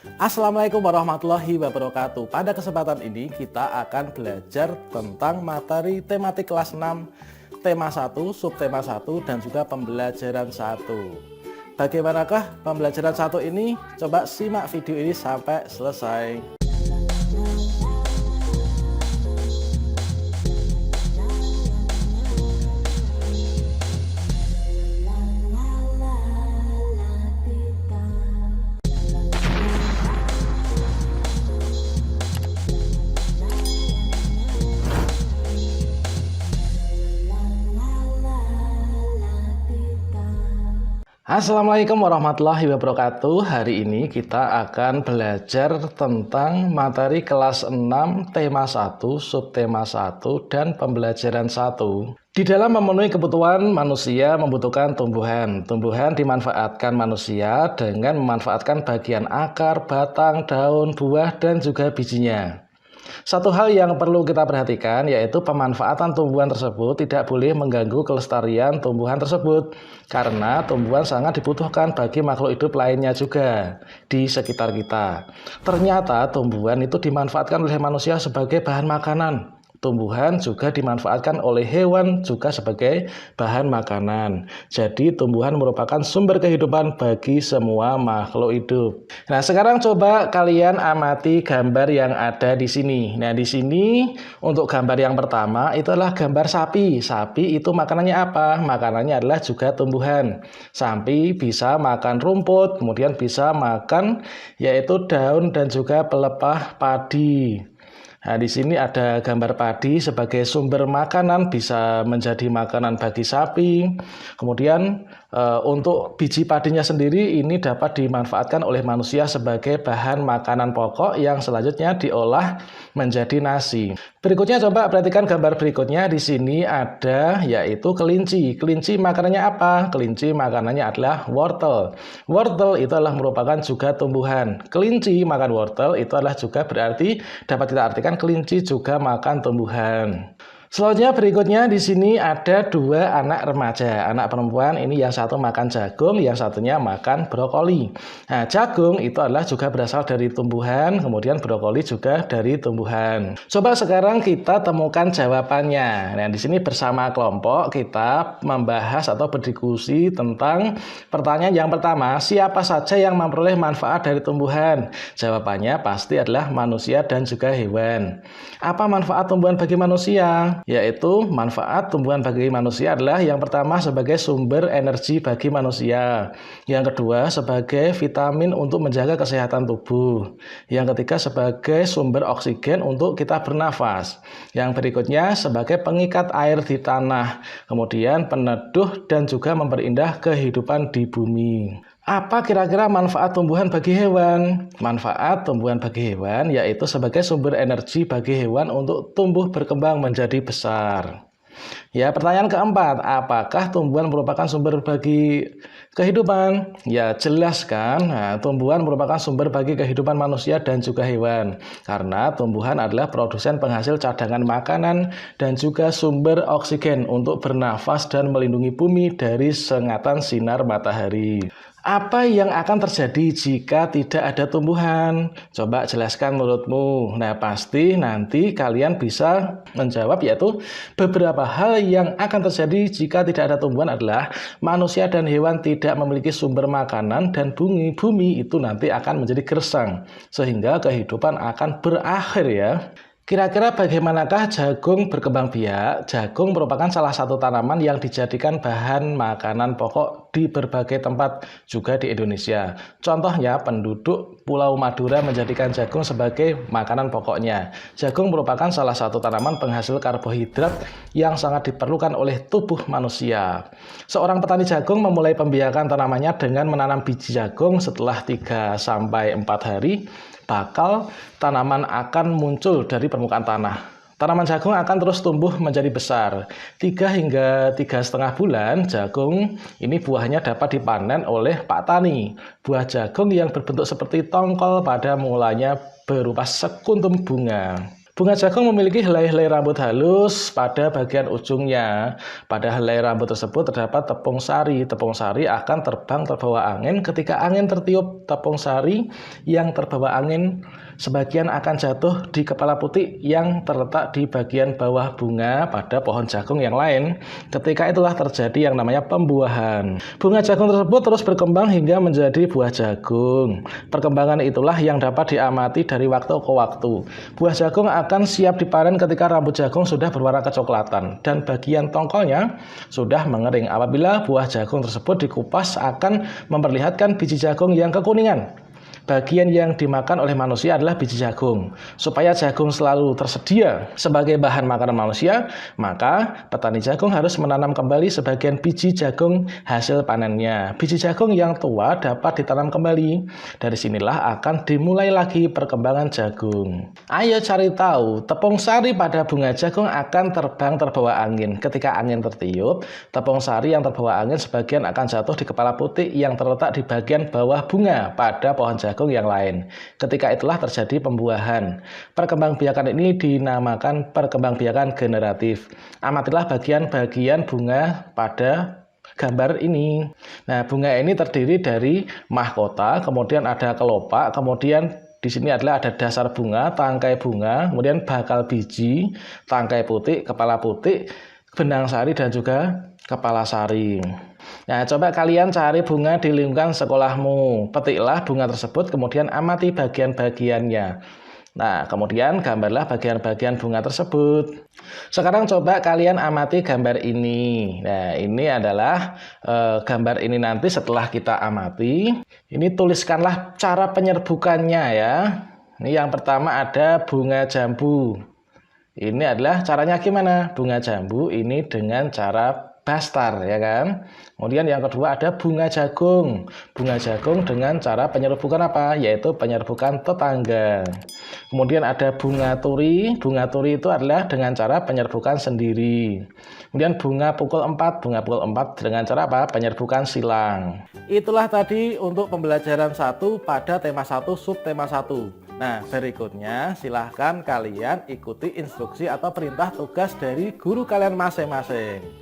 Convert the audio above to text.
Assalamualaikum warahmatullahi wabarakatuh. Pada kesempatan ini kita akan belajar tentang materi tematik kelas 6, tema 1, subtema 1, dan juga pembelajaran 1. Bagaimanakah pembelajaran 1 ini? Coba simak video ini sampai selesai. Assalamualaikum warahmatullahi wabarakatuh. Hari ini kita akan belajar tentang materi kelas 6, tema 1, subtema 1, dan pembelajaran 1. Di dalam memenuhi kebutuhan manusia membutuhkan tumbuhan. Tumbuhan dimanfaatkan manusia dengan memanfaatkan bagian akar, batang, daun, buah, dan juga bijinya. Satu hal yang perlu kita perhatikan yaitu pemanfaatan tumbuhan tersebut tidak boleh mengganggu kelestarian tumbuhan tersebut karena tumbuhan sangat dibutuhkan bagi makhluk hidup lainnya juga di sekitar kita. Ternyata tumbuhan itu dimanfaatkan oleh manusia sebagai bahan makanan. Tumbuhan juga dimanfaatkan oleh hewan juga sebagai bahan makanan. Jadi tumbuhan merupakan sumber kehidupan bagi semua makhluk hidup. Nah, sekarang coba kalian amati gambar yang ada di sini. Nah, di sini untuk gambar yang pertama itu adalah gambar sapi. Sapi itu makanannya apa? Makanannya adalah juga tumbuhan. Sapi bisa makan rumput, kemudian bisa makan yaitu daun dan juga pelepah padi. Nah, di sini ada gambar padi sebagai sumber makanan, bisa menjadi makanan bagi sapi. Kemudian untuk biji padinya sendiri ini dapat dimanfaatkan oleh manusia sebagai bahan makanan pokok yang selanjutnya diolah menjadi nasi. Berikutnya coba perhatikan gambar berikutnya. Di sini ada yaitu kelinci. Kelinci makanannya apa? Kelinci makanannya adalah wortel. Wortel itu adalah merupakan juga tumbuhan. Kelinci makan wortel itu adalah juga berarti dapat kita artikan kelinci juga makan tumbuhan. Selanjutnya berikutnya di sini ada dua anak remaja, anak perempuan ini yang satu makan jagung, yang satunya makan brokoli. Nah, jagung itu adalah juga berasal dari tumbuhan, kemudian brokoli juga dari tumbuhan. Coba sekarang kita temukan jawabannya. Nah, di sini bersama kelompok kita membahas atau berdiskusi tentang pertanyaan yang pertama, siapa saja yang memperoleh manfaat dari tumbuhan? Jawabannya pasti adalah manusia dan juga hewan. Apa manfaat tumbuhan bagi manusia? Yaitu manfaat tumbuhan bagi manusia adalah yang pertama sebagai sumber energi bagi manusia, yang kedua sebagai vitamin untuk menjaga kesehatan tubuh, yang ketiga sebagai sumber oksigen untuk kita bernafas, yang berikutnya sebagai pengikat air di tanah, kemudian peneduh dan juga memperindah kehidupan di bumi. Apa kira-kira manfaat tumbuhan bagi hewan? Manfaat tumbuhan bagi hewan yaitu sebagai sumber energi bagi hewan untuk tumbuh berkembang menjadi besar. Ya, pertanyaan keempat, apakah tumbuhan merupakan sumber bagi kehidupan? Ya, jelas kan? Nah, tumbuhan merupakan sumber bagi kehidupan manusia dan juga hewan. Karena tumbuhan adalah produsen penghasil cadangan makanan dan juga sumber oksigen untuk bernafas dan melindungi bumi dari sengatan sinar matahari. Apa yang akan terjadi jika tidak ada tumbuhan? Coba jelaskan menurutmu. Nah, pasti nanti kalian bisa menjawab yaitu beberapa hal yang akan terjadi jika tidak ada tumbuhan adalah manusia dan hewan tidak memiliki sumber makanan dan bumi itu nanti akan menjadi gersang sehingga kehidupan akan berakhir ya. Kira-kira bagaimanakah jagung berkembang biak? Jagung merupakan salah satu tanaman yang dijadikan bahan makanan pokok di berbagai tempat juga di Indonesia. Contohnya penduduk Pulau Madura menjadikan jagung sebagai makanan pokoknya. Jagung merupakan salah satu tanaman penghasil karbohidrat yang sangat diperlukan oleh tubuh manusia. Seorang petani jagung memulai pembiakan tanamannya dengan menanam biji jagung. Setelah 3-4 hari bakal tanaman akan muncul dari permukaan tanah. Tanaman jagung akan terus tumbuh menjadi besar. 3 hingga 3,5 bulan jagung ini buahnya dapat dipanen oleh Pak Tani. Buah jagung yang berbentuk seperti tongkol pada mulanya berupa sekuntum bunga. Bunga jagung memiliki helai-helai rambut halus pada bagian ujungnya. Pada helai rambut tersebut terdapat tepung sari. Tepung sari akan terbang terbawa angin. Ketika angin tertiup tepung sari yang terbawa angin, sebagian akan jatuh di kepala putih yang terletak di bagian bawah bunga pada pohon jagung yang lain. Ketika itulah terjadi yang namanya pembuahan. Bunga jagung tersebut terus berkembang hingga menjadi buah jagung. Perkembangan itulah yang dapat diamati dari waktu ke waktu. Buah jagung akan siap dipanen ketika rambut jagung sudah berwarna kecoklatan dan bagian tongkolnya sudah mengering. Apabila buah jagung tersebut dikupas akan memperlihatkan biji jagung yang kekuningan. Bagian yang dimakan oleh manusia adalah biji jagung. Supaya jagung selalu tersedia sebagai bahan makanan manusia, maka petani jagung harus menanam kembali sebagian biji jagung hasil panennya. Biji jagung yang tua dapat ditanam kembali. Dari sinilah akan dimulai lagi perkembangan jagung. Ayo cari tahu, tepung sari pada bunga jagung akan terbang terbawa angin. Ketika angin tertiup, tepung sari yang terbawa angin sebagian akan jatuh di kepala putih yang terletak di bagian bawah bunga pada pohon jagung yang lain. Ketika itulah terjadi pembuahan. Perkembangbiakan ini dinamakan perkembangbiakan generatif. Amatilah bagian-bagian bunga pada gambar ini. Nah, bunga ini terdiri dari mahkota, kemudian ada kelopak, kemudian di sini adalah ada dasar bunga, tangkai bunga, kemudian bakal biji, tangkai putih, kepala putih, benang sari, dan juga kepala sari. Nah, coba kalian cari bunga di lingkungan sekolahmu. Petiklah bunga tersebut, kemudian amati bagian-bagiannya. Nah, kemudian gambarlah bagian-bagian bunga tersebut. Sekarang coba kalian amati gambar ini. Nah, ini adalah gambar ini nanti setelah kita amati. Ini tuliskanlah cara penyerbukannya ya. Ini yang pertama ada bunga jambu. Ini adalah caranya gimana? Bunga jambu ini dengan cara bastar, ya kan? Kemudian yang kedua ada bunga jagung. Bunga jagung dengan cara penyerbukan apa? Yaitu penyerbukan tetangga. Kemudian ada bunga turi. Bunga turi itu adalah dengan cara penyerbukan sendiri. Kemudian bunga pukul 4. Bunga pukul 4 dengan cara apa? Penyerbukan silang. Itulah tadi untuk pembelajaran 1 pada tema 1 subtema 1. Nah, berikutnya silahkan kalian ikuti instruksi atau perintah tugas dari guru kalian masing-masing.